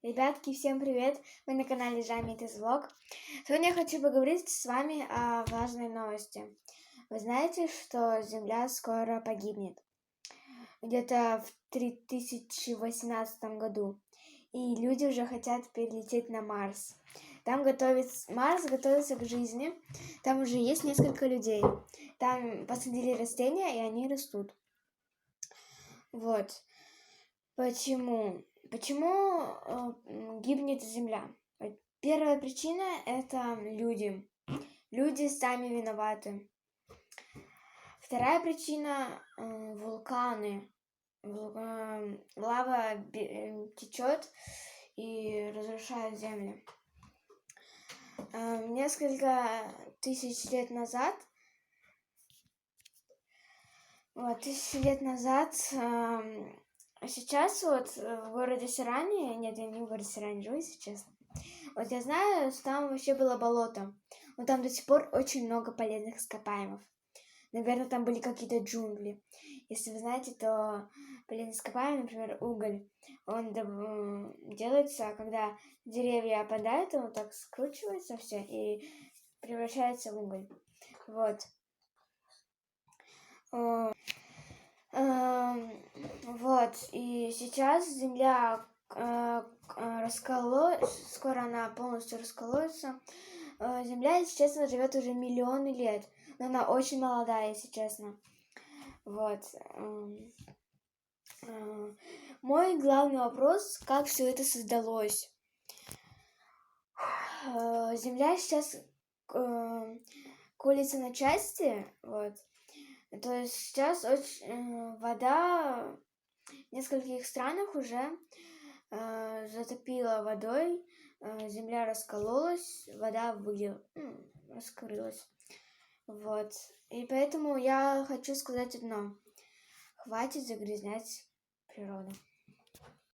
Ребятки, всем привет! Вы на канале Жамитис-влог. Сегодня я хочу поговорить с вами о важной новости. Вы знаете, что Земля скоро погибнет? Где-то в 3018 году. И люди уже хотят перелететь на Марс. Марс готовится к жизни. Там уже есть несколько людей. Там посадили растения, и они растут. Вот. Почему гибнет Земля? Первая причина – это люди. Люди сами виноваты. Вторая причина – вулканы. Лава течет и разрушает Землю. Несколько тысяч лет назад сейчас в городе Сиране, нет, я не в городе Сиране живу, если честно. Вот я знаю, что там вообще было болото, но там до сих пор очень много полезных ископаемых. Наверное, там были какие-то джунгли. Если вы знаете, то полезные ископаемые, например, уголь, он делается, когда деревья опадают, он так скручивается все и превращается в уголь. Вот. Вот, и сейчас Земля скоро она полностью расколоется. Земля, если честно, живет уже миллионы лет, но она очень молодая, если честно. Вот. Мой главный вопрос, как все это создалось? Земля сейчас колется на части, вот. То есть сейчас вода в нескольких странах уже затопила водой, земля раскололась, вода раскрылась. Вот. И поэтому я хочу сказать одно. Хватит загрязнять природу.